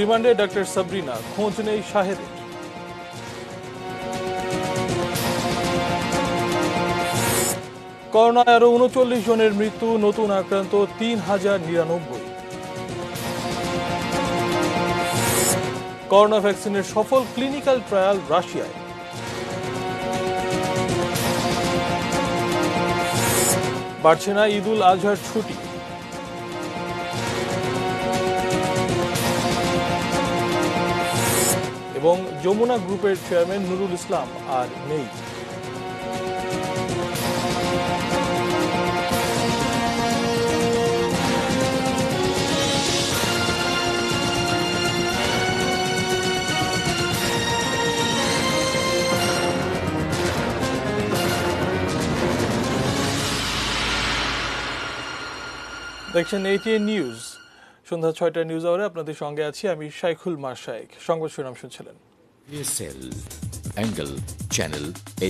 রিমান্ডে ডক্টর সাবরিনা, খোঁজ নেই শাহেদের। করোনায় আরো ৩৯ জনের মৃত্যু, নতুন আক্রান্ত ৩,০৯৯। করোনা ভ্যাকসিনের সফল ক্লিনিক্যাল ট্রায়াল রাশিয়ায়। বাড়ছে না ঈদ উল আজহার ছুটি। এবং যমুনা গ্রুপের চেয়ারম্যান নুরুল ইসলাম আর নেই। দেখছেন ATN নিউজ। সন্ধ্যা ৬টার নিউজ আওয়ারে আপনাদের সঙ্গে আছি আমি শাইখুল মাশায়েক। সংবাদ শিরোনাম শুনছিলেন। VSL angle channel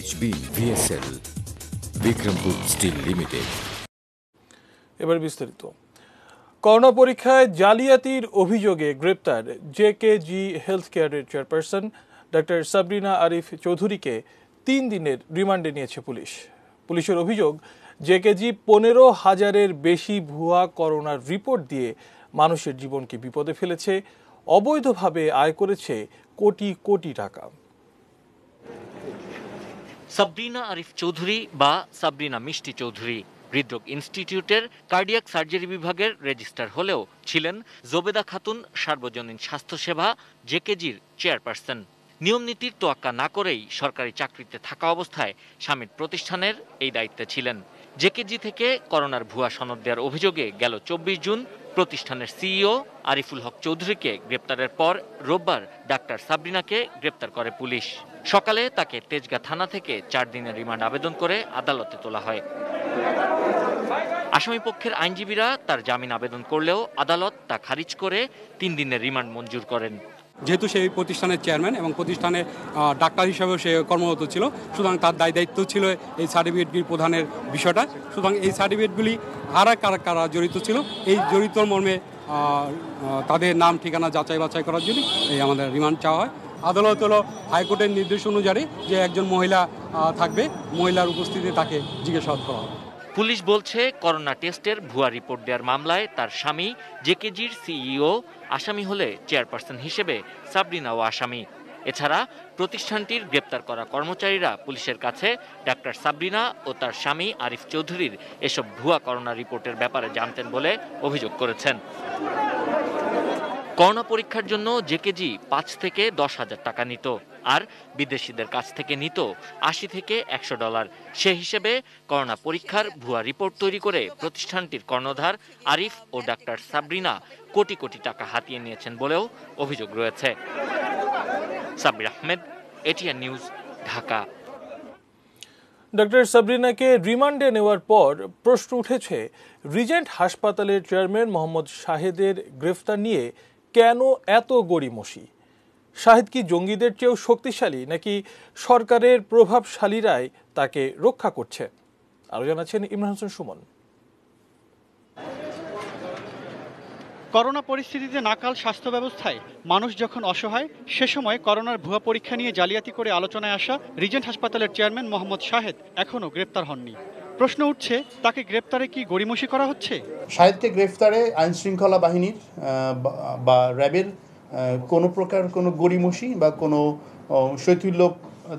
HB VSL Bikrampur steel limited. এবার বিস্তারিত। করোনা পরীক্ষায় জালিয়াতির অভিযোগে গ্রেপ্তার JKG হেলথ কেয়ারের চেয়ারপারসন ডক্টর সাবরিনা আরিফ চৌধুরীকে ৩ দিনের রিমান্ডে নিয়েছে পুলিশ। পুলিশের অভিযোগ, JKG ১৫,০০০-এর বেশি ভুয়া করোনার রিপোর্ট দিয়ে মানুষের জীবনকে বিপদে ফেলেছে, অবৈধভাবে আয় করেছে কোটি কোটি টাকা। সাবরিনা আরিফ চৌধুরী বা সাবরিনা মিষ্টি চৌধুরী হৃদরোগ ইনস্টিটিউটের কার্ডিয়াক সার্জারি বিভাগের রেজিস্ট্রার হলেও ছিলেন জোবেদা খাতুন সার্বজনীন স্বাস্থ্যসেবা JKG'র চেয়ারপারসন। নিয়ম নীতির তোয়াক্কা না করেই সরকারি চাকরিতে থাকা অবস্থায় স্বামীর প্রতিষ্ঠানের এই দায়িত্বে ছিলেন। JKG থেকে করোনার ভুয়া সনদ দেওয়ার অভিযোগে গেল ২৪ জুন প্রতিষ্ঠানের সিইও আরিফুল হক চৌধুরীকে গ্রেপ্তারের পর রোববার ডাক্তার সাবরিনাকে গ্রেপ্তার করে পুলিশ। সকালে তাকে তেজগাঁ থানা থেকে ৪ দিনের রিমান্ড আবেদন করে আদালতে তোলা হয়। আসামি পক্ষের আইনজীবীরা তার জামিন আবেদন করলেও আদালত তা খারিজ করে ৩ দিনের রিমান্ড মঞ্জুর করেন। যেহেতু সেই প্রতিষ্ঠানের চেয়ারম্যান এবং প্রতিষ্ঠানে ডাক্তার হিসেবেও সে কর্মরত ছিল, সুতরাং তার দায়িত্ব ছিল এই সার্টিফিকেটগুলি প্রদানের বিষয়টা। সুতরাং এই সার্টিফিকেটগুলি কারা কারা জড়িত ছিল, এই জড়িত মর্মে তাদের নাম ঠিকানা যাচাই বাছাই করার জন্য এই আমাদের রিমান্ড চাওয়া হয়। আদালত হলো হাইকোর্টের নির্দেশ অনুযায়ী যে একজন মহিলা থাকবে, মহিলার উপস্থিতিতে তাকে জিজ্ঞাসাবাদ করা হবে। পুলিশ বলছে, করোনা টেস্টের ভুয়া রিপোর্ট দেওয়ার মামলায় তার স্বামী JKG'র সিইও আসামি হলে চেয়ারপারসন হিসেবে সাবরিনাও আসামি। এছাড়া প্রতিষ্ঠানটির গ্রেপ্তার করা কর্মচারীরা পুলিশের কাছে ডাক্তার সাবরিনা ও তার স্বামী আরিফ চৌধুরীর এসব ভুয়া করোনা রিপোর্টের ব্যাপারে জানতেন বলে অভিযোগ করেছেন। করোনা পরীক্ষার জন্য JKG ৫ থেকে ১০,০০০ টাকা নিত, আর বিদেশিদের কাছ থেকে নিত $৮০ থেকে $১০০। সে হিসেবে করোনা পরীক্ষার ভুয়া রিপোর্ট তৈরি করে প্রতিষ্ঠানটির কর্ণধার আরিফ ও ডাক্তার সাবরিনা কোটি কোটি টাকা হাতিয়ে নিয়েছেন বলেও অভিযোগ রয়েছে। Sabbir Ahmed, ATN News, Dhaka. Doctor সাবরিনাকে রিমান্ডে নেওয়ার পর প্রশ্ন উঠেছে, রিজেন্ট হাসপাতালের চেয়ারম্যান মোহাম্মদ শাহেদের গ্রেফতার নিয়ে কেন এত গড়িমসি? শাহেদ কি জঙ্গিদের চেয়েও শক্তিশালী, নাকি সরকারের প্রভাবশালীরাই তাকে রক্ষা করছে? আরো জানাচ্ছেন ইমরান হোসেন সুমন। করোনা পরিস্থিতিতে নাকাল স্বাস্থ্য ব্যবস্থায় মানুষ যখন অসহায়, সে সময় করোনার ভুয়া পরীক্ষা নিয়ে জালিয়াতি করে আলোচনায় আসা রিজেন্ট হাসপাতালের চেয়ারম্যান মোহাম্মদ শাহেদ এখনও গ্রেপ্তার হননি। প্রশ্ন উঠছে, তাকে গ্রেপ্তারে কি গড়িমসি করা হচ্ছে? শাহেদকে গ্রেফতারে আইন শৃঙ্খলা বাহিনীর বা র্যাবের কোনো প্রকার কোনো গড়িমসি বা কোনো শৈথিল্য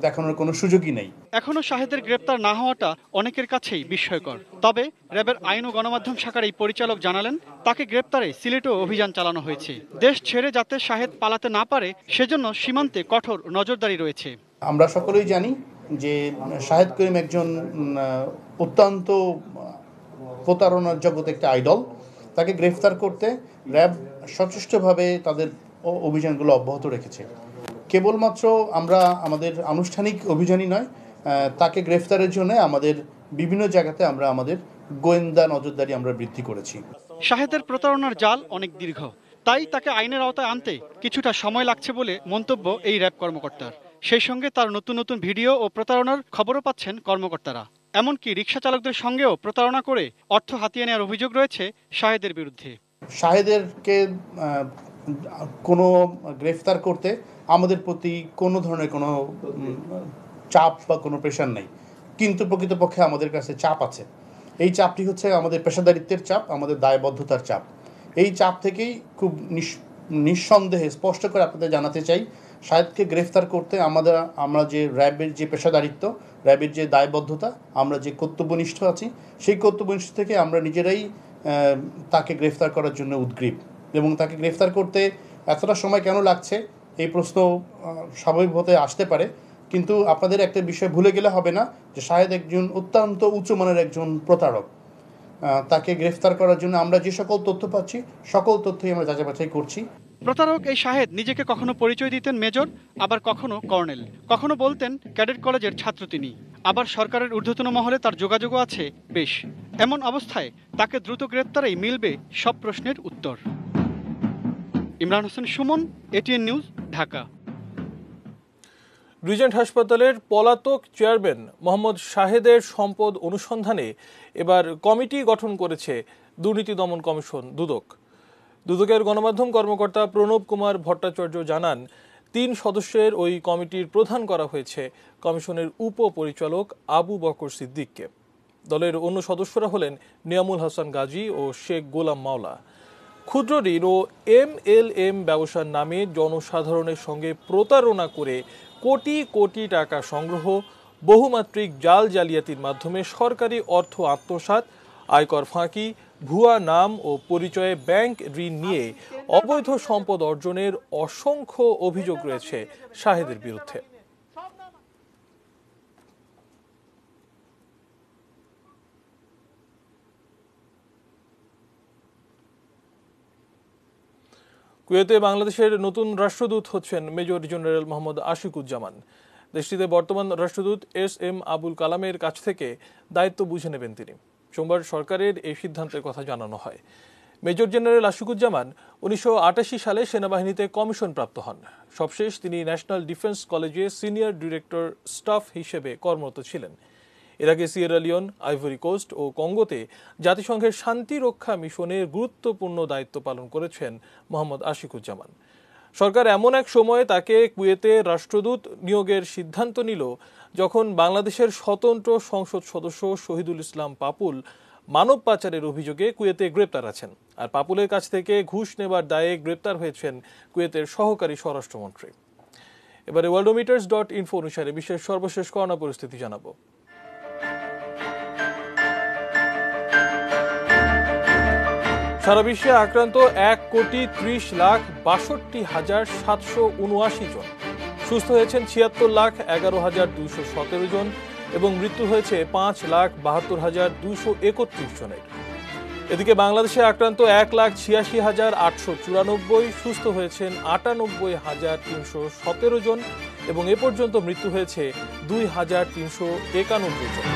দেখানোর কোনো সুযোগই নেই। এখনো শাহেদের গ্রেপ্তার না হওয়াটা অনেকের কাছেই বিস্ময়কর। তবে র্যাবের আইন ও গণমাধ্যম শাখার এই পরিচালক জানালেন, তাকে গ্রেপ্তারে সিলেটেও অভিযান চালানো হয়েছে। দেশ ছেড়ে যাতে শাহেদ পালাতে না পারে সেজন্য সীমান্তে কঠোর নজরদারি রয়েছে। আমরা সকলেই জানি যে শাহেদ করিম একজন অত্যন্ত প্রতারণার জগতে একটা আইডল। তাকে গ্রেফতার করতে র্যাব সচেষ্টভাবে তাদের অভিযানগুলো অব্যাহত রেখেছে। কেবলমাত্র আমরা আমাদের আনুষ্ঠানিক অভিযানই নয়, তাকে গ্রেফতারের জন্য আমাদের বিভিন্ন জায়গাতে আমরা আমাদের গোয়েন্দা নজরদারি আমরা বৃদ্ধি করেছি। শাহেদের প্রতারণার জাল অনেক দীর্ঘ, তাই তাকে আইনের আওতায় আনতে কিছুটা সময় লাগছে বলে মন্তব্য এই র্যাব কর্মকর্তার। সেই সঙ্গে তার নতুন নতুন ভিডিও ও প্রতারণার খবরও পাচ্ছেন কর্মকর্তারা। এমনকি রিকশা চালকদের সঙ্গেও প্রতারণা করে অর্থ হাতিয়ে নেওয়ার অভিযোগ রয়েছে শাহেদের বিরুদ্ধে। শাহেদেরকে কোনো গ্রেফতার করতে আমাদের প্রতি কোনো ধরনের কোনো চাপ বা কোনো প্রেশার নেই, কিন্তু প্রকৃতপক্ষে আমাদের কাছে চাপ আছে। এই চাপটি হচ্ছে আমাদের পেশাদারিত্বের চাপ, আমাদের দায়বদ্ধতার চাপ। এই চাপ থেকেই খুব নিঃসন্দেহে স্পষ্ট করে আপনাদের জানাতে চাই, শাহেদকে গ্রেফতার করতে আমরা যে র্যাবের যে পেশাদারিত্ব, র্যাবের যে দায়বদ্ধতা, আমরা যে কর্তব্যনিষ্ঠ আছি, সেই কর্তব্যনিষ্ঠ থেকে আমরা নিজেরাই তাকে গ্রেফতার করার জন্য উদ্গ্রীব। এবং তাকে গ্রেফতার করতে এতটা সময় কেন লাগছে এই প্রশ্ন স্বাভাবিকভাবে আসতে পারে, কিন্তু আপনাদের একটা বিষয় ভুলে গেলে হবে না যে শাহেদ একজন অত্যন্ত উচ্চমানের একজন প্রতারক। তাকে গ্রেফতার করার জন্য আমরা যে সকল তথ্য পাচ্ছি, সকল তথ্যই আমরা যাচাই বাছাই করছি। প্রতারক এই শাহেদ নিজেকে কখনো পরিচয় দিতেন মেজর, আবার কখনো কর্নেল, কখনো বলতেন ক্যাডেট কলেজের ছাত্র তিনি, আবার সরকারের ঊর্ধ্বতন মহলে তার যোগাযোগও আছে বেশ। এমন অবস্থায় তাকে দ্রুত গ্রেপ্তারেই মিলবে সব প্রশ্নের উত্তর। Imran Hossain Suman, ATN News, Dhaka. Regent হাসপাতালের পলাতক চেয়ারম্যান মোহাম্মদ শাহেদের সম্পদ অনুসন্ধানে এবার কমিটি গঠন করেছে দুর্নীতি দমন কমিশন দুদক। দুদকের গণমাধ্যম কর্মকর্তা প্রণব কুমার ভট্টাচার্য জানান, 3 সদস্যের ওই কমিটির প্রধান করা হয়েছে কমিশনের উপপরিচালক আবু বকর সিদ্দিককে। দলের অন্য সদস্যরা হলেন নিয়ামুল হাসান গাজী ও শেখ গোলাম মাওলা। ক্ষুদ্র ঋণ ও MLM ব্যবসার নামে জনসাধারণের সঙ্গে প্রতারণা করে কোটি কোটি টাকা সংগ্রহ, বহুমাত্রিক জাল জালিয়াতির মাধ্যমে সরকারি অর্থ আত্মসাৎ, আয়কর ফাঁকি, ভুয়া নাম ও পরিচয়ে ব্যাংক ঋণ নিয়ে অবৈধ সম্পদ অর্জনের অসংখ্য অভিযোগ রয়েছে শাহেদের বিরুদ্ধে। কুয়েতে বাংলাদেশের নতুন রাষ্ট্রদূত হচ্ছেন মেজর জেনারেল মোহাম্মদ আশিকুজ্জামান। দেশটিতে বর্তমান রাষ্ট্রদূত SM আবুল কালামের কাছ থেকে দায়িত্ব বুঝে নেবেন তিনি। সোমবার সরকারের এই সিদ্ধান্তের কথা জানানো হয়। মেজর জেনারেল আশিকুজ্জামান 1988 সালে সেনাবাহিনীতে কমিশন প্রাপ্ত হন। সবশেষ তিনি ন্যাশনাল ডিফেন্স কলেজে সিনিয়র ডিরেক্টর স্টাফ হিসেবে কর্মরত ছিলেন। এর আগে সিয়েরা লিওন, আইভরি কোস্ট ও কঙ্গোতে জাতিসংঘের শান্তি রক্ষা মিশনের গুরুত্বপূর্ণ দায়িত্ব পালন করেছেন মোহাম্মদ আশিকুজ্জামান। সরকার এমন এক সময়ে তাকে কুয়েতে রাষ্ট্রদূত নিয়োগের সিদ্ধান্ত নিল যখন বাংলাদেশের স্বতন্ত্র সংসদ সদস্য শহীদুল ইসলাম পাপুল মানব পাচারের অভিযোগে কুয়েতে গ্রেপ্তার আছেন। আর পাপুলের কাছ থেকে ঘুষ নেবার দায়ে গ্রেপ্তার হয়েছেন কুয়েতের সহকারী স্বরাষ্ট্রমন্ত্রী। এবারে worldometers.info অনুসারে বিশ্বের সর্বশেষ করোনা পরিস্থিতি জানাবো। সারা বিশ্বে আক্রান্ত 1,30,62,779 জন, সুস্থ হয়েছেন 76,11,217 জন এবং মৃত্যু হয়েছে 5,72,231 জনের। এদিকে বাংলাদেশে আক্রান্ত 1,86,894, সুস্থ হয়েছেন 98,317 জন এবং এ পর্যন্ত মৃত্যু হয়েছে 2,391 জন।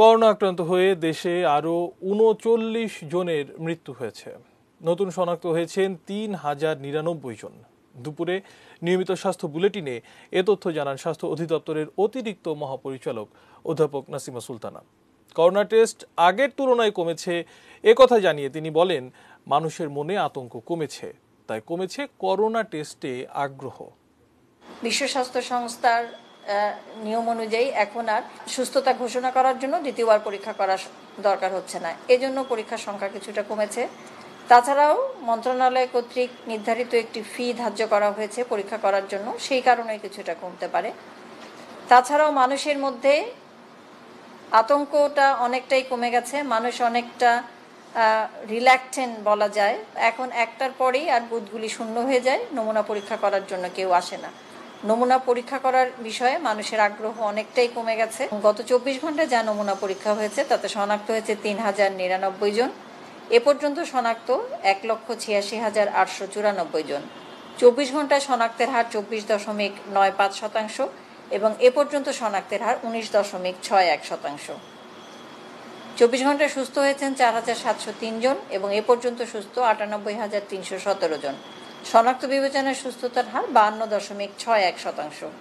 করোনা আক্রান্ত হয়ে দেশে আরও 39 জনের মৃত্যু হয়েছে। নতুন শনাক্ত হয়েছেন 3,099 জন। দুপুরে নিয়মিত স্বাস্থ্য বুলেটিনে এ তথ্য জানান স্বাস্থ্য অধিদপ্তরের অতিরিক্ত মহাপরিচালক অধ্যাপক নাসিমা সুলতানা। করোনা টেস্ট আগের তুলনায় কমেছে এ কথা জানিয়ে তিনি বলেন, মানুষের মনে আতঙ্ক কমেছে, তাই কমেছে করোনা টেস্টে আগ্রহ। বিশ্ব স্বাস্থ্য সংস্থার নিয়ম অনুযায়ী এখন আর সুস্থতা ঘোষণা করার জন্য দ্বিতীয়বার পরীক্ষা করার দরকার হচ্ছে না, এজন্য পরীক্ষার সংখ্যা কিছুটা কমেছে। তাছাড়াও মন্ত্রণালয় কর্তৃক নির্ধারিত একটি ফি ধার্য করা হয়েছে পরীক্ষা করার জন্য, সেই কারণে কিছুটা কমতে পারে। তাছাড়াও মানুষের মধ্যে আতঙ্কটা অনেকটাই কমে গেছে, মানুষ অনেকটা রিল্যাক্টেন্ট বলা যায়। এখন 1টার পরেই আর বুথগুলি শূন্য হয়ে যায়, নমুনা পরীক্ষা করার জন্য কেউ আসে না। নমুনা পরীক্ষা করার বিষয়ে মানুষের আগ্রহ অনেকটাই কমে গেছে। গত 24 ঘন্টায় যা নমুনা পরীক্ষা হয়েছে তাতে শনাক্ত হয়েছে 3,099 জন। এ পর্যন্ত শনাক্ত 1,86,894 জন। 24 ঘন্টায় শনাক্তের হার 24.95% এবং এ পর্যন্ত শনাক্তের হার 19.61%। 24 ঘন্টায় সুস্থ হয়েছেন 4,703 জন এবং এ পর্যন্ত সুস্থ 98,317 জন। শনাক্ত বিবেচনায় সুস্থতার হার 52.61%।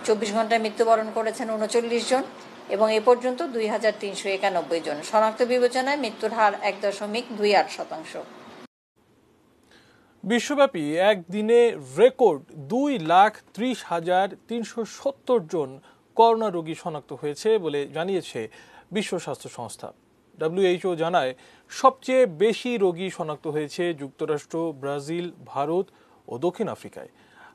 24 ঘন্টায় মৃত্যুবরণ করেছেন 39 জন এবং এ পর্যন্ত 2391 জন। শনাক্ত বিবেচনায় মৃত্যুর হার 1.28%। বিশ্বব্যাপী একদিনে রেকর্ড 2,30,370 জন করোনা রোগী শনাক্ত হয়েছে বলে জানিয়েছে বিশ্ব স্বাস্থ্য সংস্থা। WHO জানায় সবচেয়ে বেশি রোগী শনাক্ত হয়েছে যুক্তরাষ্ট্র, ব্রাজিল, ভারত ও দক্ষিণ আফ্রিকায়।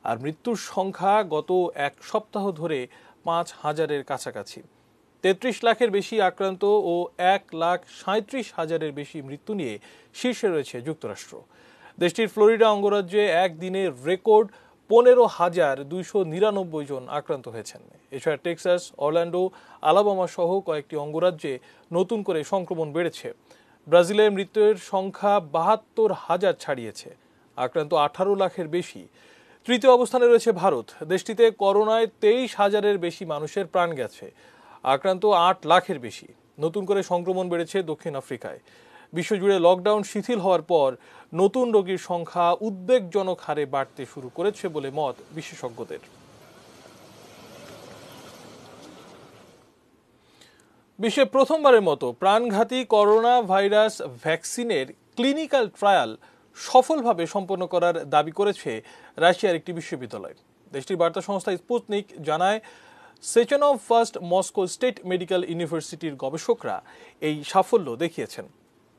আর মৃত্যুর সংখ্যা গত এক সপ্তাহ ধরে 5,000-এর কাছাকাছি। 33 লাখের বেশি আক্রান্ত ও 1,37,000-এর বেশি মৃত্যু নিয়ে শীর্ষে রয়েছে যুক্তরাষ্ট্র। দেশটির ফ্লোরিডা অঙ্গরাজ্যে একদিনে রেকর্ড 15,299 জন আক্রান্ত হয়েছেন। এছাড়া টেক্সাস, অরল্যান্ডো, আলাবামা সহ কয়েকটি অঙ্গরাজ্যে নতুন করে সংক্রমণ বেড়েছে। ব্রাজিলে মৃত্যুর সংখ্যা 72,000 ছাড়িয়েছে, আক্রান্ত 18 লাখের বেশি। তৃতীয় অবস্থানে রয়েছে ভারত। দেশটিতে করোনায় 23,000-এর বেশি মানুষের প্রাণ গেছে, আক্রান্ত 8 লাখের বেশি। নতুন করে সংক্রমণ বেড়েছে দক্ষিণ আফ্রিকায়। বিশ্বজুড়ে লকডাউন শিথিল হওয়ার পর নতুন রোগীর সংখ্যা উদ্বেগজনক হারে বাড়তে শুরু করেছে বলে মত বিশেষজ্ঞদের। বিশ্বে প্রথমবারের মতো প্রাণঘাতী করোনা ভাইরাস ভ্যাকসিনের ক্লিনিক্যাল ট্রায়াল সফলভাবে সম্পন্ন করার দাবি করেছে রাশিয়ার একটি বিশ্ববিদ্যালয়। দেশটির বার্তা সংস্থা স্পুতনিক জানায়, Sechenov First Moscow State medical ইউনিভার্সিটির গবেষকরা এই সাফল্য দেখিয়েছেন।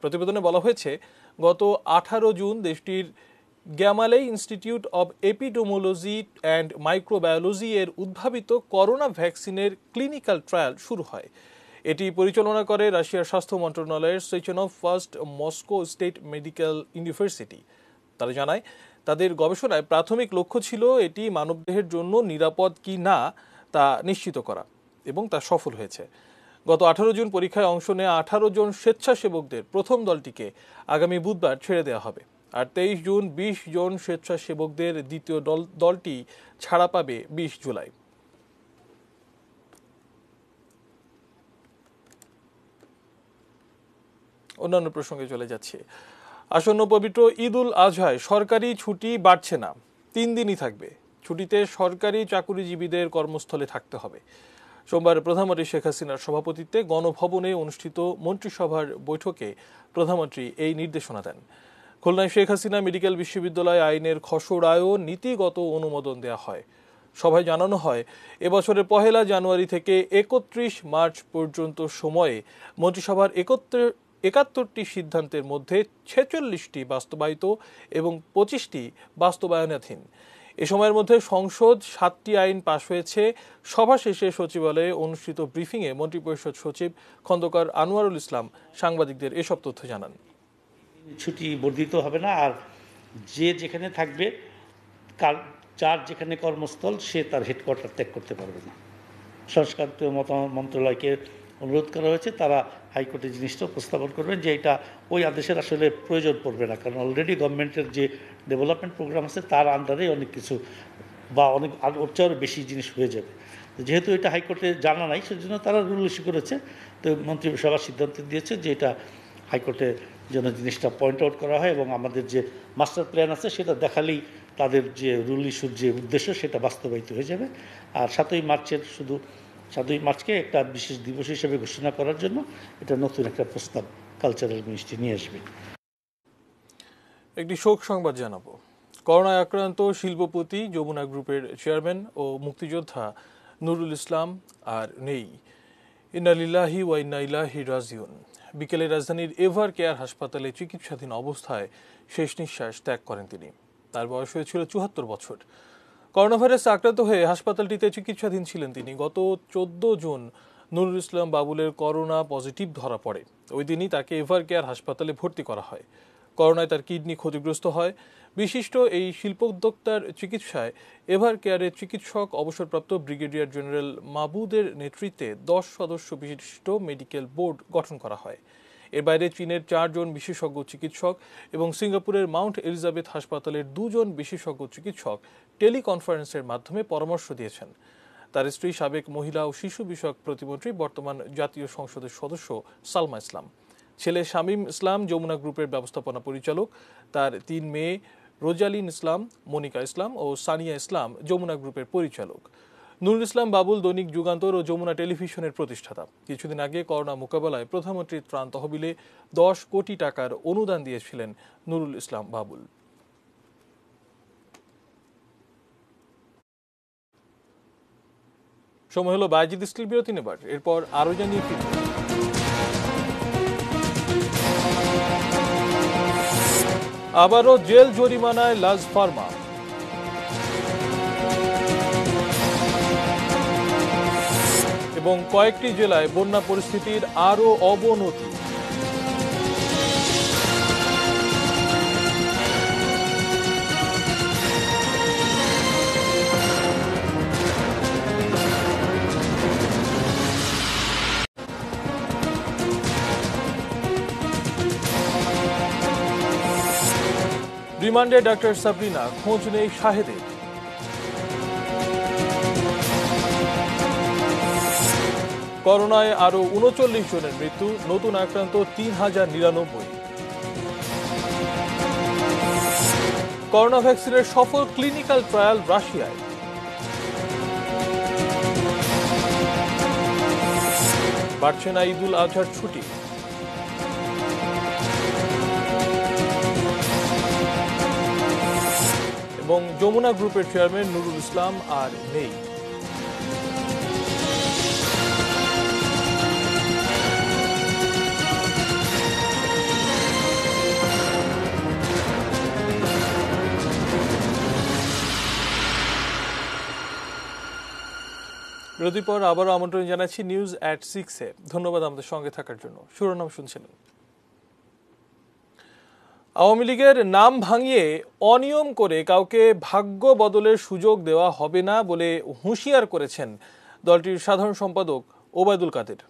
প্রতিবেদনে বলা হয়েছে, গত 18 জুন দেশটির Gamaleya Institute of Epidemiology and Microbiology এর উদ্ভাবিত করোনা ভ্যাকসিনের ক্লিনিক্যাল ট্রায়াল শুরু হয়। এটি পরিচালনা করে রাশিয়ার স্বাস্থ্য মন্ত্রণালয়ের Sechenov First Moscow State Medical University. তারা জানায়, তাদের গবেষণায় প্রাথমিক লক্ষ্য ছিল এটি মানবদেহের জন্য নিরাপদ কি না তা নিশ্চিত করা, এবং তা সফল হয়েছে। গত 18 জুন পরীক্ষায় অংশ নেওয়া 18 জন স্বেচ্ছাসেবকদের প্রথম দলটিকে আগামী বুধবার ছেড়ে দেওয়া হবে। আর 23 জুন 20 জন স্বেচ্ছাসেবকদের দ্বিতীয় দলটি ছাড়া পাবে 20 জুলাই। অন্যান্য প্রসঙ্গে চলে যাচ্ছে। আসন্ন পবিত্র ঈদ উল আজহায় সরকারি ছুটি বাড়ছে না, 3 দিনই থাকবে। ছুটিতে সরকারি চাকুরিজীবীদের কর্মস্থলে থাকতে হবে। সোমবার প্রধানমন্ত্রী শেখ হাসিনার সভাপতিত্বে গণভবনে অনুষ্ঠিত মন্ত্রিসভার বৈঠকে প্রধানমন্ত্রী এই নির্দেশনা দেন। খুলনায় শেখ হাসিনা মেডিকেল বিশ্ববিদ্যালয় আইনের খসড়ায়ও নীতিগত অনুমোদন দেওয়া হয়। সভায় জানানো হয়, এবছরের 1 জানুয়ারি থেকে 31 মার্চ পর্যন্ত সময়ে মন্ত্রিসভার 71টি সিদ্ধান্তের মধ্যে 46টি বাস্তবায়িত এবং 25টি বাস্তবায়নাধীন। এ সময়ের মধ্যে সংসদ 7টি আইন পাশ হয়েছে। সভা শেষে সচিবালয়ে অনুষ্ঠিত ব্রিফিংয়ে মন্ত্রিপরিষদ সচিব খন্দকার আনোয়ারুল ইসলাম সাংবাদিকদের এসব তথ্য জানান। ছুটি বর্ধিত হবে না, আর যে যেখানে থাকবে, যার যেখানে কর্মস্থল, সে তার হেডকোয়ার্টার ত্যাগ করতে পারবে না। সংস্কারিত মন্ত্রণালয়কে অনুরোধ করা হয়েছে, তারা হাইকোর্টে জিনিসটা উপস্থাপন করবেন যে এটা ওই আদেশের আসলে প্রয়োজন পড়বে না, কারণ অলরেডি গভর্নমেন্টের যে ডেভেলপমেন্ট প্রোগ্রাম আছে তার আন্ডারে অনেক কিছু বা অনেক ওর চেয়ে বেশি জিনিস হয়ে যাবে। যেহেতু এটা হাইকোর্টে জানা নাই, সেজন্য তারা রুল ইস্যু করেছে। তো মন্ত্রিসভা সিদ্ধান্ত দিয়েছে যে এটা হাইকোর্টে যেন জিনিসটা পয়েন্ট আউট করা হয় এবং আমাদের যে মাস্টার প্ল্যান আছে সেটা দেখালেই তাদের যে রুল ইস্যুর যে উদ্দেশ্য সেটা বাস্তবায়িত হয়ে যাবে। আর 7ই মার্চকে একটা বিশেষ দিবস হিসেবে ঘোষণা করার জন্য এটা নতুন একটা প্রস্তাব কালচারাল মিনিস্ট্রি নিয়ে আসবে। একটি শোক সংবাদ জানাবো। করোনায় আক্রান্ত শিল্পপতি, যমুনা গ্রুপের চেয়ারম্যান ও মুক্তিযোদ্ধা নুরুল ইসলাম আর নেই। ইন্না লিল্লাহি ওয়া ইন্না ইলাইহি রাজিউন। বিকেলে রাজধানীর এভার কেয়ার হাসপাতালে চিকিৎসাধীন অবস্থায় শেষ নিঃশ্বাস ত্যাগ করেন তিনি। তার বয়স হয়েছিল 74 বছর। করোনা ভাইরাসে আক্রান্ত হয়ে হাসপাতালটিতে চিকিৎসাধীন ছিলেন তিনি। গত 14 June Nurul Islam বাবুলের corona positive ধরা পড়ে। ওই দিনই তাকে এভার কেয়ার হাসপাতালে ভর্তি করা হয়। করোনায় তার কিডনি ক্ষতিগ্রস্ত হয়। বিশিষ্ট এই শিল্পোদ্যোক্তার চিকিৎসায় এভার কেয়ারের চিকিৎসক অবসরপ্রাপ্ত ব্রিগেডিয়ার জেনারেল মাবুদের নেতৃত্বে 10 সদস্য বিশিষ্ট মেডিকেল বোর্ড গঠন করা হয়। এর বাইরে চীনের 4 জন বিশেষজ্ঞ চিকিৎসক এবং সিঙ্গাপুরের মাউন্ট এলিজাবেথ হাসপাতালের 2 জন বিশেষজ্ঞ চিকিৎসক টেলিকনফারেন্সের মাধ্যমে পরামর্শ দিয়েছেন। তার স্ত্রী সাবেক মহিলা ও শিশু বিষয়ক প্রতিমন্ত্রী, বর্তমান জাতীয় সংসদের সদস্য সালমা ইসলাম। ছেলে শামীম ইসলাম যমুনা গ্রুপের ব্যবস্থাপনা পরিচালক। তার 3 মেয়ে রোজালিন ইসলাম, মনিকা ইসলাম ও সানিয়া ইসলাম যমুনা গ্রুপের পরিচালক। নুরুল ইসলাম বাবুল দৈনিক যুগান্তর ও যমুনা টেলিভিশনের প্রতিষ্ঠাতা। কিছুদিন আগে করোনা মোকাবেলায় প্রধানমন্ত্রীর ত্রাণ তহবিলে 10 কোটি টাকার অনুদান দিয়েছিলেন নুরুল ইসলাম বাবুল। সময় হলো বায়েজিদ স্টিল বিরতি নেবার, এরপর আরো জানিয়ে ফিরব। আবারও জেল জরিমানায় লাজ ফার্মা। এবং কয়েকটি জেলায় বন্যা পরিস্থিতির আরও অবনতি। রিমান্ডে ডাক্তার সাবরিনা, খোঁজ নেই শাহেদের। করোনায় আরো ৩৯ জনের মৃত্যু, নতুন আক্রান্ত ৩,০৯৯। করোনা ভ্যাকসিনের সফল ক্লিনিক্যাল ট্রায়াল রাশিয়ায়। বাড়ছে না ঈদুল আজহার ছুটি। এবং যমুনা গ্রুপের চেয়ারম্যান নুরুল ইসলাম আর নেই। বিরতির পর আবারও আমন্ত্রণ জানাচ্ছি নিউজ অ্যাট 6-এ। ধন্যবাদ আমাদের সঙ্গে থাকার জন্য। শিরোনাম শুনছিলেন। আওয়ামী লীগের নাম ভাঙিয়ে অনিয়ম করে কাউকে ভাগ্য বদলের সুযোগ দেওয়া হবে না বলে হুঁশিয়ার করেছেন দলটির সাধারণ সম্পাদক ওবায়দুল কাদের।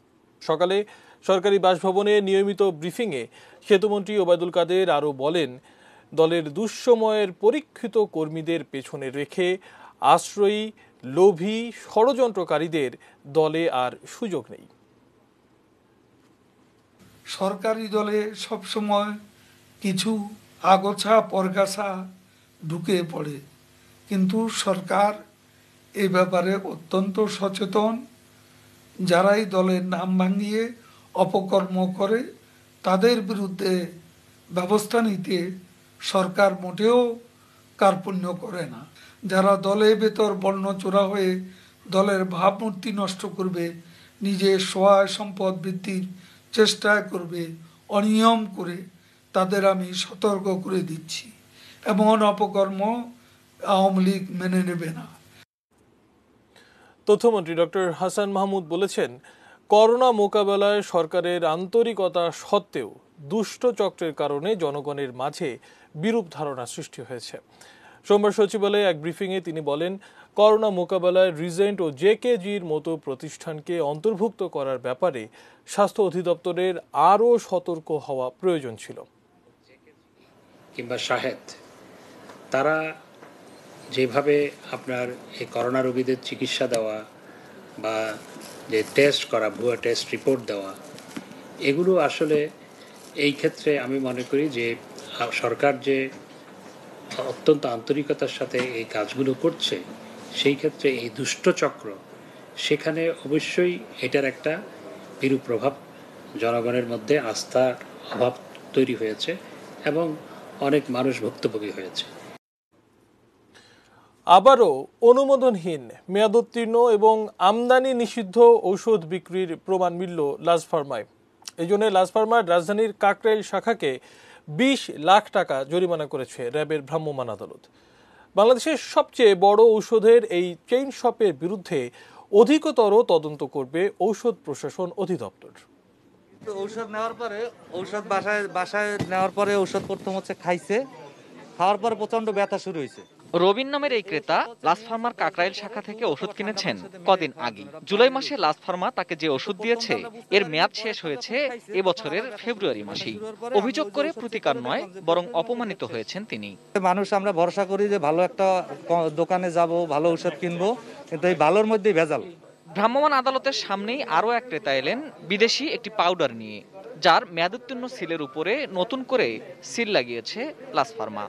সকালে সরকারি বাসভবনে নিয়মিত ব্রিফিংয়ে সেতুমন্ত্রী ওবায়দুল কাদের আরও বলেন, দলের দুঃসময়ের পরীক্ষিত কর্মীদের পেছনে রেখে আশ্রয়ী, লোভী ষড়যন্ত্রকারীদের দলে আর সুযোগ নেই। সরকারি দলে সবসময় কিছু আগোছা পরগাছা ঢুকে পড়ে, কিন্তু সরকার এ ব্যাপারে অত্যন্ত সচেতন। যারাই দলের নাম ভাঙিয়ে অপকর্ম করে তাদের বিরুদ্ধে ব্যবস্থা নিতে সরকার মোটেও কার্পণ্য করে না। যারা দলের ভেতর বর্ণচোরা হয়ে দলের ভাবমূর্তি নষ্ট করবে, নিজের সহায় সম্পদ বৃদ্ধির চেষ্টা করবে, অনিয়ম করে, তাদের আমি সতর্ক করে দিচ্ছি, এমন অপকর্ম আওয়ামী লীগ মেনে নেবে না। তথ্যমন্ত্রী ডক্টর হাসান মাহমুদ বলেছেন, করোনা মোকাবেলায় সরকারের আন্তরিকতা সত্ত্বেও দুষ্ট চক্রের কারণে জনগণের মাঝে বিরূপ ধারণা সৃষ্টি হয়েছে। সোমবার সচিবালয়ে এক ব্রিফিংয়ে তিনি বলেন, করোনা মোকাবেলায় রিজেন্ট ও জেকেজির মতো প্রতিষ্ঠানকে অন্তর্ভুক্ত করার ব্যাপারে স্বাস্থ্য অধিদপ্তরের আরও সতর্ক হওয়া প্রয়োজন ছিল। কিংবা শাহেদ, তারা যেভাবে আপনার এই করোনা রোগীদের চিকিৎসা দেওয়া বা যে টেস্ট করা, ভুয়া টেস্ট রিপোর্ট দেওয়া, এগুলো আসলে এই ক্ষেত্রে আমি মনে করি যে সরকার যে অত্যন্ত আন্তরিকতার সাথে এই কাজগুলো করছে, সেই ক্ষেত্রে এই দুষ্ট চক্র, সেখানে অবশ্যই এটার একটা বিরূপ প্রভাব, জনগণের মধ্যে আস্থার অভাব তৈরি হয়েছে এবং অনেক মানুষ ভুক্তভোগী হয়েছে। আবারও অনুমোদনহীন, মেয়াদোত্তীর্ণ এবং আমদানি নিষিদ্ধ ঔষধ বিক্রির প্রমাণ মিলল লাজ ফার্মায়। এই জন্য লাজ ফার্মার রাজধানীর কাকরাইল শাখাকে 20 লাখ টাকা জরিমানা করেছে র্যাবের ভ্রাম্যমাণ আদালত। বাংলাদেশের সবচেয়ে বড় ঔষধের এই চেইন শপের বিরুদ্ধে অধিকতর তদন্ত করবে ঔষধ প্রশাসন অধিদপ্তর। ঔষধ নেওয়ার পরে, ঔষধ বাসায় নেওয়ার পরে ঔষধ প্রথম হচ্ছে খাইছে, খাওয়ার পরে প্রচন্ড ব্যথা শুরু হয়েছে। রবিন নামের এই ক্রেতা লাজ ফার্মার কাকরাইল শাখা থেকে ওষুধ কিনেছেন কদিন আগে। জুলাই মাসে লাজ ফার্মা তাকে যে ওষুধ দিয়েছে এর মেয়াদ শেষ হয়েছে এবছরের ফেব্রুয়ারি মাসেই। অভিযোগ করে প্রতিকার নয়, বরং অপমানিত হয়েছেন তিনি। মানুষ আমরা ভরসা করি যে ভালো একটা দোকানে যাব, ভালো ওষুধ কিনবো, কিন্তু এই ভালোর মধ্যেই ভেজাল। ভ্রাম্যমাণ আদালতের সামনেই আরও এক ক্রেতা এলেন বিদেশি একটি পাউডার নিয়ে, যার মেয়াদোত্তীর্ণ সিলের উপরে নতুন করে সিল লাগিয়েছে লাজ ফার্মা।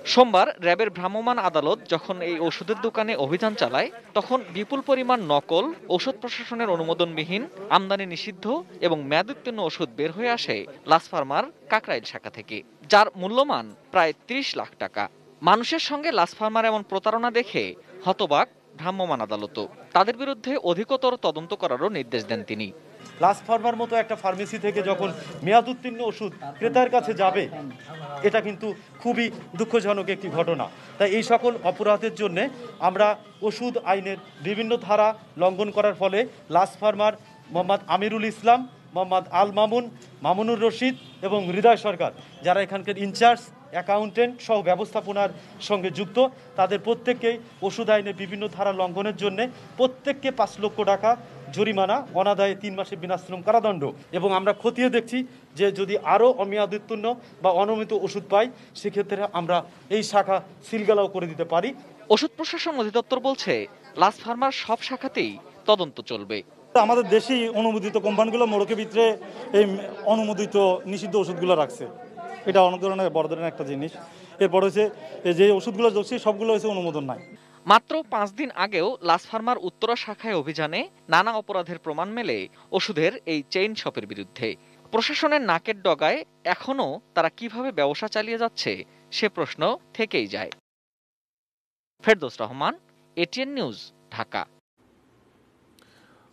সোমবার র্যাবের ভ্রাম্যমাণ আদালত যখন এই ওষুধের দোকানে অভিযান চালায় তখন বিপুল পরিমাণ নকল, ঔষধ প্রশাসনের অনুমোদনবিহীন, আমদানি নিষিদ্ধ এবং মেয়াদোত্তীর্ণ ওষুধ বের হয়ে আসে লাস ফার্মার কাকরাইল শাখা থেকে, যার মূল্যমান প্রায় ৩০ লাখ টাকা। মানুষের সঙ্গে লাস ফার্মার এমন প্রতারণা দেখে হতবাক ভ্রাম্যমাণ আদালতও। তাদের বিরুদ্ধে অধিকতর তদন্ত করারও নির্দেশ দেন তিনি। লাস ফার্মার মতো একটা ফার্মেসি থেকে যখন মেয়াদ উত্তীর্ণ ওষুধ ক্রেতার কাছে যাবে, এটা কিন্তু খুবই দুঃখজনক একটি ঘটনা। তাই এই সকল অপরাধের জন্য আমরা ওষুধ আইনের বিভিন্ন ধারা লঙ্ঘন করার ফলে লাস ফার্মার মোহাম্মদ আমিরুল ইসলাম, মোহাম্মদ আল মামুন, মামুনুর রশিদ এবং হৃদয় সরকার, যারা এখানকার ইনচার্জ, অ্যাকাউন্টেন্ট সহ ব্যবস্থাপনার সঙ্গে যুক্ত, তাদের প্রত্যেককেই ওষুধ আইনের বিভিন্ন ধারা লঙ্ঘনের জন্য প্রত্যেককে ৫ লক্ষ টাকা জরিমানা, অনাদায়ে ৩ মাসের বিনাশ্রম কারাদণ্ড। এবং আমরা খতিয়ে দেখছি যে যদি আরও অমেয়াদোত্তীর্ণ বা অনুমোদিত ওষুধ পাই, সেক্ষেত্রে আমরা এই শাখা সিলগালাও করে দিতে পারি। ওষুধ প্রশাসন অধিদপ্তর বলছে লাস ফার্মার সব শাখাতেই তদন্ত চলবে। আমাদের দেশেই অনুমোদিত কোম্পানিগুলো মোড়কের ভিতরে এই অনুমোদিত নিষিদ্ধ ওষুধগুলো রাখছে, এটা অনেক ধরনের বড় ধরনের একটা জিনিস। এরপর হচ্ছে যে ওষুধগুলো যোগছি সবগুলো হচ্ছে অনুমোদন নাই। মাত্র ৫ দিন আগেও লাস ফার্মার উত্তরা শাখায় অভিযানে নানা অপরাধের প্রমাণ মেলে ওষুধের এই চেইন শপের বিরুদ্ধে। প্রশাসনের নাকের ডগায় এখনও তারা কিভাবে ব্যবসা চালিয়ে যাচ্ছে সে প্রশ্ন থেকেই যায়। Ferdous Rahman, ATN News, Dhaka.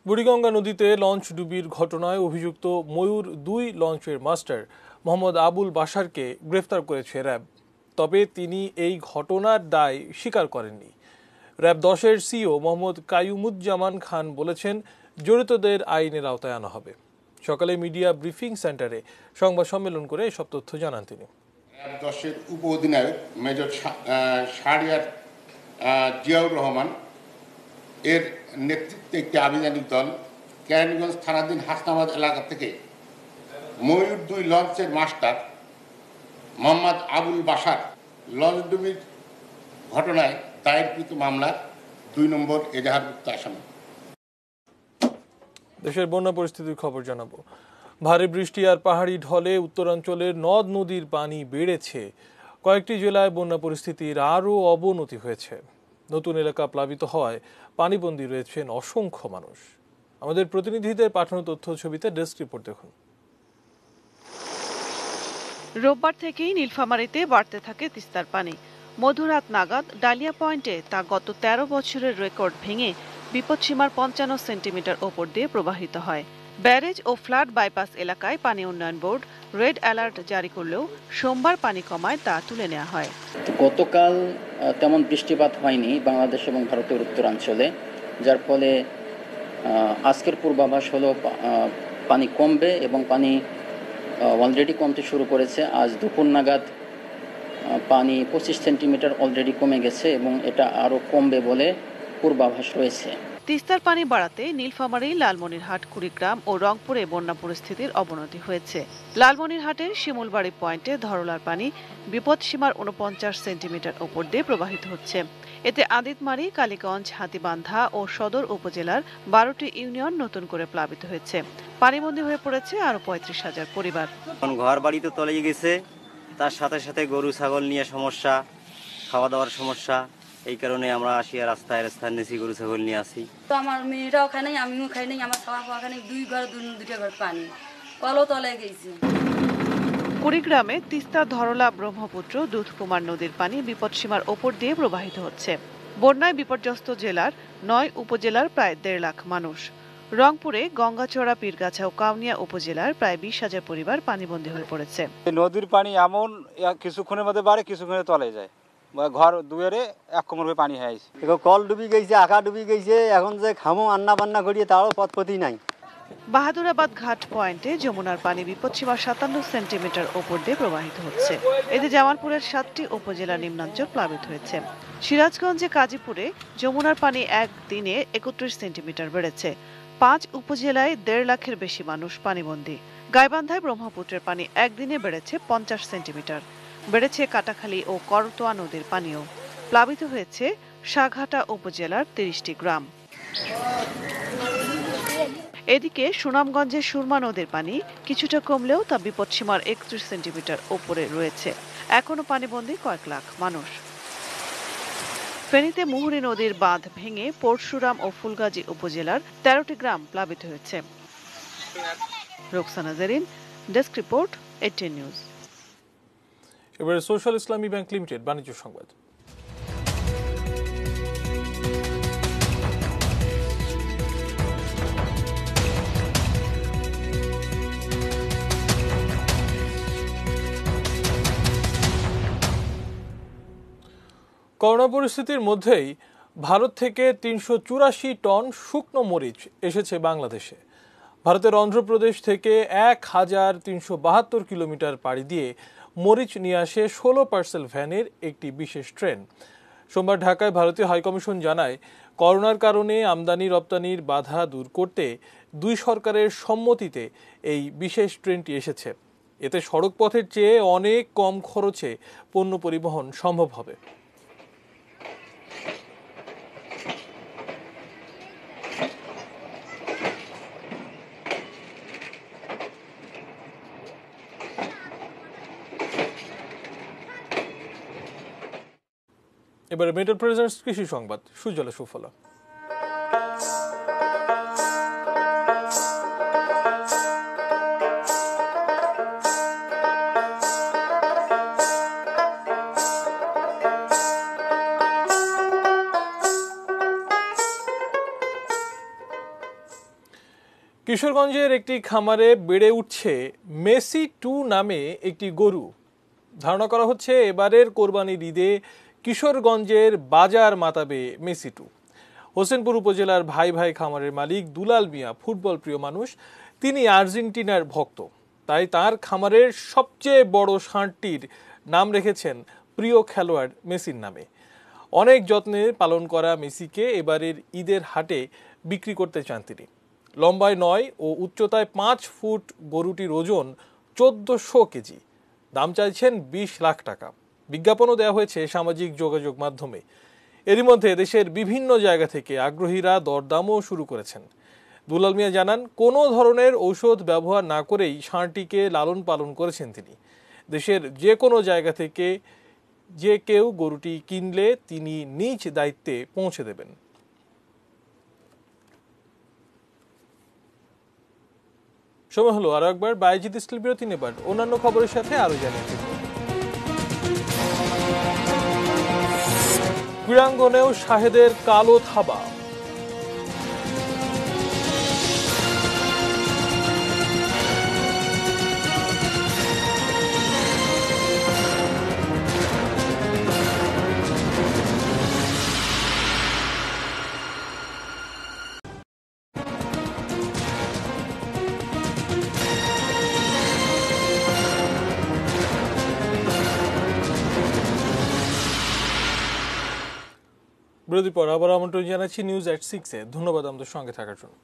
বুড়িগঙ্গা নদীতে লঞ্চ ডুবির ঘটনায় অভিযুক্ত ময়ূর ২ লঞ্চের মাস্টার মোহাম্মদ আবুল বাশারকে গ্রেফতার করেছে র্যাব। তবে তিনি এই ঘটনার দায় স্বীকার করেননি। র্যাব ১০-এর সিও মোহাম্মদ কাইয়ুমুজ্জামান খান বলেছেন, জড়িতদের আইনের আওতায় আনা হবে। সকালে মিডিয়া ব্রিফিং সেন্টারে সংবাদ সম্মেলন করে এসব তথ্য জানান তিনি। র্যাব ১০-এর উপ অধিনায়ক মেজর শাহরিয়ার জিয়াউর রহমান এর নেতৃত্বে একটি আভিযানিক দল কেরানীগঞ্জ থানাধীন হাসনাবাদ এলাকা থেকে ময়ূর ২ লঞ্চের মাস্টার মোহাম্মদ আবুল বাশার লঞ্চ ডুবির ঘটনায় দায়েরকৃত মামলার ২ নম্বর এজাহারভুক্ত আসামি। দেশের বন্যা পরিস্থিতির খবর জানাবো। ভারী বৃষ্টি আর পাহাড়ি ঢলে উত্তরাঞ্চলের নদ নদীর পানি বেড়েছে। কয়েকটি জেলায় বন্যা পরিস্থিতির আরও অবনতি হয়েছে। নতুন এলাকা প্লাবিত হওয়ায় পানিবন্দী রয়েছেন অসংখ্য মানুষ। আমাদের প্রতিনিধিদের পাঠানো তথ্য ছবিতে ডেস্ক রিপোর্ট দেখুন। রোববার থেকেই নীলফামারীতে বাড়তে থাকে তিস্তার পানি। মধ্যরাত নাগাদ ডালিয়া পয়েন্টে তা গত ১৩ বছরের রেকর্ড ভেঙে বিপদসীমার ৫৫ সেন্টিমিটার ওপর দিয়ে প্রবাহিত হয়। ব্যারেজ ও ফ্লাড বাইপাস এলাকায় পানি উন্নয়ন বোর্ড রেড অ্যালার্ট জারি করলেও সোমবার পানি কমায় তা তুলে নেওয়া হয়। গতকাল তেমন বৃষ্টিপাত হয়নি বাংলাদেশ এবং ভারতের উত্তরাঞ্চলে, যার ফলে আজকের পূর্বাভাস হলো পানি কমবে এবং পানি অলরেডি কমতে শুরু করেছে। আজ দুপুর নাগাদ পানি ২৫ সেন্টিমিটার অলরেডি কমে গেছে এবং এটা আরও কমবে বলে পূর্বাভাস রয়েছে। তিস্তার পানি বাড়াতে নীলফামারী, লালমনিরহাট, কুড়িগ্রাম ও রংপুরে বন্যা পরিস্থিতির অবনতি হয়েছে। লালমনিরহাটের শিমুলবাড়ি পয়েন্টে ধরলার পানি বিপদসীমার ৪৯ সেন্টিমিটার ওপর দিয়ে প্রবাহিত হচ্ছে। এতে আদিতমারি, কালীগঞ্জ, হাতীবান্ধা ও সদর উপজেলার ১২টি ইউনিয়ন নতুন করে প্লাবিত হয়েছে। পানিবন্দী হয়ে পড়েছে আরো ৩৫,০০০ পরিবার। ঘর বাড়ি তো তলিয়ে গেছে, তার সাথে সাথে গরু ছাগল নিয়ে সমস্যা, খাওয়া দাওয়ার সমস্যা। এই কারণে আমরা আসি আর রাস্তায় নিয়েছি, গরু ছাগল নিয়ে আসি। তো আমার মেয়েরাও খায় নাই, আমিও খাই নাই, আমার খাওয়া খাওয়া খাই নাই, দুইটা ঘর পানি কলও তলে গেছে। কুড়িগ্রামে তিস্তা, ধরলা, ব্রহ্মপুত্র, দুধকুমার নদীর পানি বিপদসীমার ওপর দিয়ে প্রবাহিত হচ্ছে। বন্যায় বিপর্যস্ত জেলার ৯ উপজেলার প্রায় ১.৫ লাখ মানুষ। রংপুরে গঙ্গাচড়া, পীরগাছা ও কাউনিয়া উপজেলার প্রায় ২০,০০০ পরিবার পানিবন্দী হয়ে পড়েছে। নদীর পানি এমন কিছুক্ষণের মধ্যে বাড়ে, কিছুক্ষণে তলে যায়, ঘর দুয়ারে এক কোমর হয়ে পানি হয়ে আছে। কল ডুবি গেছে, আঁকা ডুবি গেছে, এখন যে খামো রান্না বান্না করিয়ে তারও পথপতি নাই। বাহাদুরাবাদ ঘাট পয়েন্টে যমুনার পানি বিপদসীমার ৫৭ সেন্টিমিটার ওপর দিয়ে প্রবাহিত হচ্ছে। এতে জামালপুরের ৭টি উপজেলা নিম্নাঞ্চল প্লাবিত হয়েছে। সিরাজগঞ্জে কাজীপুরে যমুনার পানি একদিনে ৩১ সেন্টিমিটার বেড়েছে। ৫ উপজেলায় ১.৫ লাখের বেশি মানুষ পানিবন্দী। গাইবান্ধায় ব্রহ্মপুত্রের পানি একদিনে বেড়েছে ৫০ সেন্টিমিটার। বেড়েছে কাটাখালী ও করতোয়া নদীর পানিও। প্লাবিত হয়েছে সাঘাটা উপজেলার ৩০টি গ্রাম। এদিকে সুনামগঞ্জের সুরমা নদীর পানি কিছুটা কমলেও তা বিপদসীমার ৩১ সেন্টিমিটার ওপরে রয়েছে। এখনো পানিবন্দী কয়েক লাখ মানুষ। ফেনীতে মুহুরী নদীর বাঁধ ভেঙে পরশুরাম ও ফুলগাজী উপজেলার ১৩টি গ্রাম প্লাবিত হয়েছে। Roksana Zerin, desk report, ATN news. এবারে সোশ্যাল ইসলামী ব্যাংক লিমিটেড বাণিজ্য সংবাদ। করোনা পরিস্থিতির মধ্যেই ভারত থেকে ৩৮৪ টন শুকনো মরিচ এসেছে বাংলাদেশে। ভারতের অন্ধ্রপ্রদেশ থেকে ১,৩৭২ কিলোমিটার পাড়ি দিয়ে মরিচ নিয়ে আসে ১৬ পার্সেল ভ্যানের একটি বিশেষ ট্রেন। সোমবার ঢাকায় ভারতীয় হাইকমিশন জানায়, করোনার কারণে আমদানি রপ্তানির বাধা দূর করতে দুই সরকারের সম্মতিতে এই বিশেষ ট্রেনটি এসেছে। এতে সড়ক পথের চেয়ে অনেক কম খরচে পণ্য পরিবহন সম্ভব হবে। এবারে মেটাল প্রেজেন্টস কৃষি সংবাদ, সুজলা সুফলা। কিশোরগঞ্জের একটি খামারে বেড়ে উঠছে মেসি 2 নামে একটি গরু। ধারণা করা হচ্ছে এবারের কোরবানির ঈদে কিশোরগঞ্জের বাজার মাতাবে মেসি 2। হোসেনপুর উপজেলার ভাই ভাই খামারের মালিক দুলাল মিয়া ফুটবল প্রিয় মানুষ। তিনি আর্জেন্টিনার ভক্ত, তাই তার খামারের সবচেয়ে বড় ষাঁড়টির নাম রেখেছেন প্রিয় খেলোয়াড় মেসির নামে। অনেক যত্নে পালন করা মেসিকে এবারের ঈদের হাটে বিক্রি করতে চান তিনি। লম্বায় 9 ও উচ্চতায় 5 ফুট গরুটির ওজন 1400 কেজি। দাম চাইছেন 20 লাখ টাকা। বিজ্ঞাপনও দেওয়া হয়েছে সামাজিক যোগাযোগ মাধ্যমে। এরই মধ্যে দেশের বিভিন্ন জায়গা থেকে আগ্রহীরা দরদামও শুরু করেছেন। দুলাল মিয়া জানান, কোনো ধরনের ঔষধ ব্যবহার না করেই ষাঁড়টিকে লালন পালন করেছেন তিনি। দেশের যে কোনো জায়গা থেকে যে কেউ গরুটি কিনলে তিনি নিজ দায়িত্বে পৌঁছে দেবেন। সময় হলো আরো একবার বাইজিৎ স্টিল বিরতি নেবার। অন্যান্য খবরের সাথে আরো জানিয়ে দিব। ক্রীড়াঙ্গনেও শাহেদের কালো থাবা। বিরতির পর আবার আমন্ত্রণ জানাচ্ছি নিউজ এট 6-এ। ধন্যবাদ আমাদের সঙ্গে থাকার জন্য।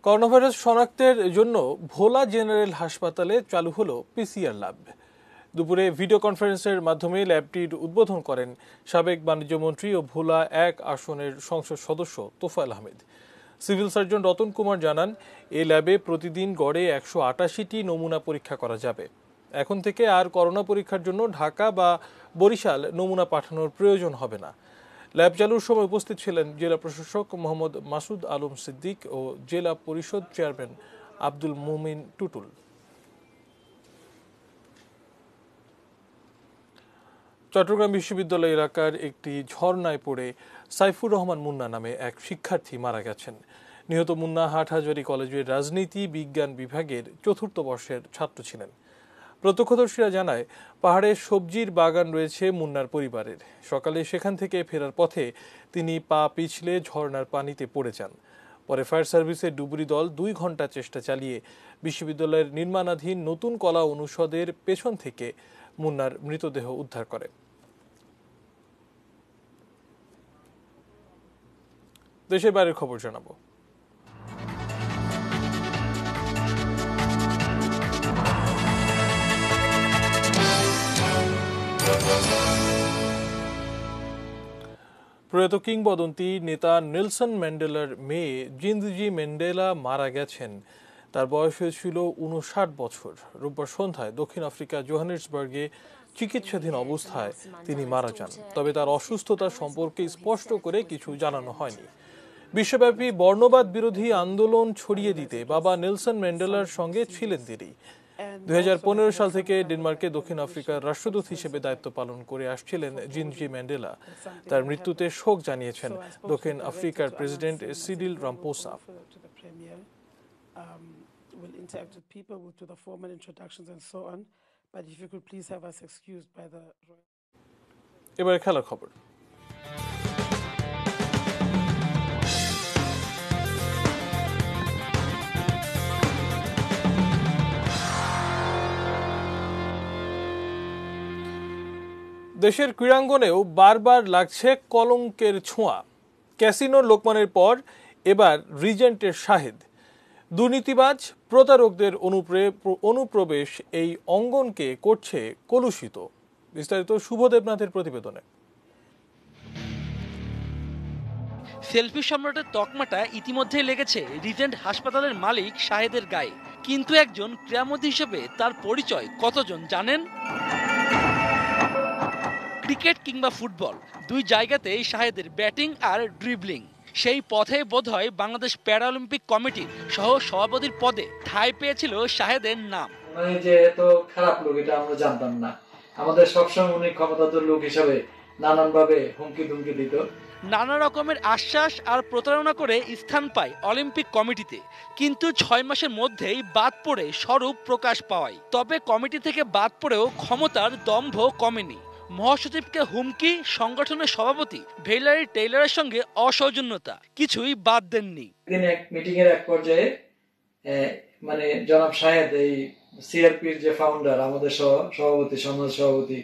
করোনা ভাইরাস শনাক্তের জন্য ভোলা জেনারেল হাসপাতালে চালু হলো PCR ল্যাব। দুপুরে ভিডিও কনফারেন্সের মাধ্যমে ল্যাবটির উদ্বোধন করেন সাবেক বাণিজ্য মন্ত্রী ও ভোলা 1 আসনের সংসদ সদস্য তোফায়েল আহমেদ। সিভিল সার্জন রতন কুমার জানান, এই ল্যাবে প্রতিদিন গড়ে 188টি নমুনা পরীক্ষা করা যাবে। এখন থেকে আর করোনা পরীক্ষার জন্য ঢাকা বা বরিশাল নমুনা পাঠানোর প্রয়োজন হবে না। ল্যাব চালুর সময় উপস্থিত ছিলেন জেলা প্রশাসক মোহাম্মদ মাসুদ আলম সিদ্দিক ও জেলা পরিষদ চেয়ারম্যান আব্দুল মুমিন টুটুল। চট্টগ্রাম বিশ্ববিদ্যালয় এলাকার একটি ঝর্ণায় পড়ে সাইফুর রহমান মুন্না নামে এক শিক্ষার্থী মারা গেছেন। নিহত মুন্না হাটহাজারী কলেজের রাজনীতি বিজ্ঞান বিভাগের 4র্থ বর্ষের ছাত্র ছিলেন। প্রত্যক্ষদর্শীরা জানায়, পাহাড়ে সবজির বাগান রয়েছে মুন্নার পরিবারের। সকালে সেখান থেকে ফেরার পথে তিনি পা পিছলে ঝর্ণার পানিতে পড়ে যান। পরে ফায়ার সার্ভিসের ডুবুরি দল 2 ঘন্টা চেষ্টা চালিয়ে বিশ্ববিদ্যালয়ের নির্মাণাধীন নতুন কলা অনুষদের পেছন থেকে মুন্নার মৃতদেহ উদ্ধার করে। দেশের বাইরের খবর জানাবো। প্রয়াত কিংবদন্তি নেতা নেলসন ম্যান্ডেলার মেয়ে জিনজি ম্যান্ডেলা মারা গেছেন। তার বয়স হয়েছিল 59 বছর। রোববার সন্ধ্যায় দক্ষিণ আফ্রিকা জোহানেসবার্গে চিকিৎসাধীন অবস্থায় তিনি মারা যান। তবে তার অসুস্থতা সম্পর্কে স্পষ্ট করে কিছু জানানো হয়নি। বিশ্বব্যাপী বর্ণবাদ বিরোধী আন্দোলন ছড়িয়ে দিতে বাবা নেলসন ম্যান্ডেলার সঙ্গে ছিলেন তিনি। 2015 সাল থেকে ডেনমার্কে দক্ষিণ আফ্রিকার রাষ্ট্রদূত হিসেবে দায়িত্ব পালন করে আসছিলেন জিনজি ম্যান্ডেলা। তার মৃত্যুতে শোক জানিয়েছেন দক্ষিণ আফ্রিকার প্রেসিডেন্ট সিরিল রামপোসা। এবার খেলার খবর। দেশের ক্রীড়াঙ্গনেও বারবার লাগছে কলঙ্কের ছোঁয়া। ক্যাসিনোর লোকমানের পর এবার রিজেন্টের শাহেদ। দুর্নীতিবাজ প্রতারকদের অনুপ্রবেশ এই অঙ্গনকে করছে কলুষিত। বিস্তারিত শুভ দেবনাথের প্রতিবেদনে। সেলফি সম্রাটের তকমাটা ইতিমধ্যেই লেগেছে রিজেন্ট হাসপাতালের মালিক শাহেদের গায়ে, কিন্তু একজন ক্রীড়ামোদী হিসেবে তার পরিচয় কতজন জানেন? ক্রিকেট কিংবা ফুটবল দুই জায়গাতেই শাহেদের ব্যাটিং আর ড্রিবলিং। সেই পথে বোধহয় বাংলাদেশ প্যারালিম্পিক কমিটির সহ সভাপতির পদে ঠাঁই পেয়েছিল শাহেদের নাম। যে এত খারাপ লোক এটা আমরা জানতাম না। আমাদের সবসময় উনি ক্ষমতাধর লোক হিসাবে নানানভাবে হুমকি ধুমকি দিত। নানা রকমের আশ্বাস আর প্রতারণা করে স্থান পায় অলিম্পিক কমিটিতে, কিন্তু 6 মাসের মধ্যেই বাদ পড়ে স্বরূপ প্রকাশ পাওয়ায়। তবে কমিটি থেকে বাদ পড়েও ক্ষমতার দম্ভ কমেনি। মহাসচিবকে হুমকি, সংগঠনের সভাপতি ভেলারি টেইলরের সঙ্গে অসৌজন্যতা, কিছুই বাদ দেননি। এক মিটিং এর এক পর্যায়ে মানে জনাব শাহেদ এই সিআরপির যে ফাউন্ডার, আমাদের সভাপতি, সমাজ সভাপতি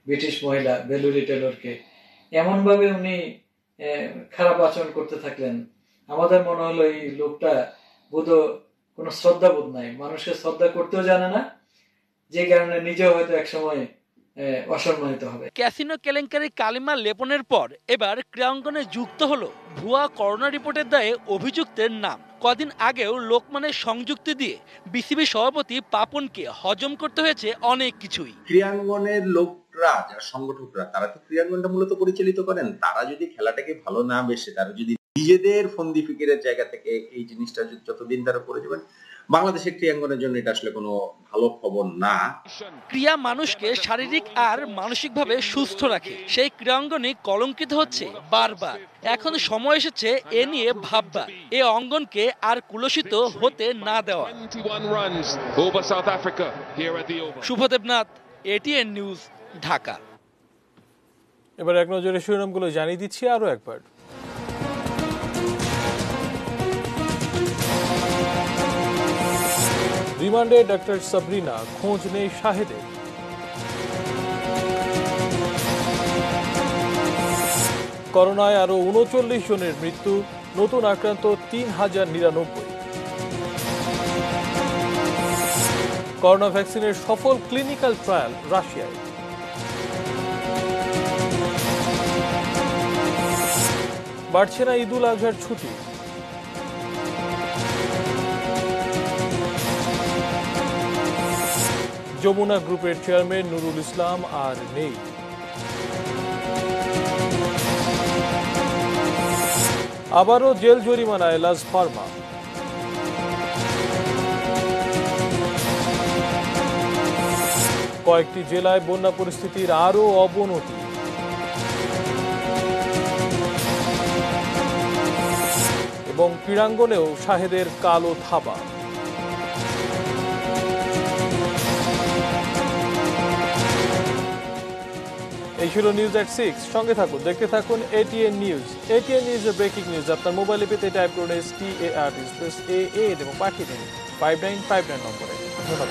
ব্রিটিশ মহিলা ভেলারি টেইলরকে এমন ভাবে উনি খারাপ আচরণ করতে থাকলেন, আমাদের মনে হলো এই লোকটা বোধ কোনো শ্রদ্ধাবোধ নাই, মানুষকে শ্রদ্ধা করতেও জানে না, যে কারণে নিজেও হয়তো একসময় অসম্মানিত হবে। ক্যাসিনো কেলেঙ্কারি কালিমা লেপনের পর এবার ক্রীড়াঙ্গনে যুক্ত হলো ভুয়া করোনা রিপোর্টের দায়ে অভিযুক্তের নাম। কদিন আগেও লোকমানের সংযুক্তি দিয়ে বিসিবি সভাপতি পাপনকে হজম করতে হয়েছে অনেক কিছুই। ক্রীড়াঙ্গনের লোকরা, যারা সংগঠকরা, তারা তো ক্রীড়াঙ্গনটা মূলত পরিচালিত করেন। তারা যদি খেলাটাকে ভালো না বেসে, তারা যদি নিজেদের ফন্দি ফিকিরের জায়গা থেকে এই জিনিসটা যতদিন তারা করে যাবেন, বাংলাদেশের ক্রীড়াঙ্গনের জন্য এটা আসলে কোনো ভালো খবর না। ক্রীড়া মানুষকে শারীরিক আর মানসিকভাবে সুস্থ রাখে, সেই ক্রীড়াঙ্গনই কলঙ্কিত হচ্ছে বারবার। এখন সময় এসেছে এ নিয়ে ভাববার, এ অঙ্গনকে আর কুলসিত হতে না দেওয়া। শুভ দেবনাথ, এটিএন নিউজ, ঢাকা। এবার এক নজরে শিরোনামগুলো জানিয়ে দিচ্ছি আরো একবার। রিমান্ডে ডক্টর সাবরিনা, খোঁজ নেই শাহেদের। করোনায় আরো 39 জনের মৃত্যু, নতুন আক্রান্ত 3099। করোনা ভ্যাকসিনের সফল ক্লিনিক্যাল ট্রায়াল রাশিয়ায়। বাড়ছে না ঈদুল আজহার ছুটি। যমুনা গ্রুপের চেয়ারম্যান নুরুল ইসলাম আর নেই। আবারও জেল জরিমানায় লাজ ফার্মা। কয়েকটি জেলায় বন্যা পরিস্থিতির আরও অবনতি। এবং ক্রীড়াঙ্গনেও শাহেদের কালো থাবা। এই ছিল নিউজ এট 6। সঙ্গে থাকুন, দেখতে থাকুন এটিএন নিউজ। এটিএন নিউজের ব্রেকিং নিউজ আপনার মোবাইলে পেতে টাইপ করুন START এবং পাঠিয়ে দিন 5959 নম্বরে। ধন্যবাদ।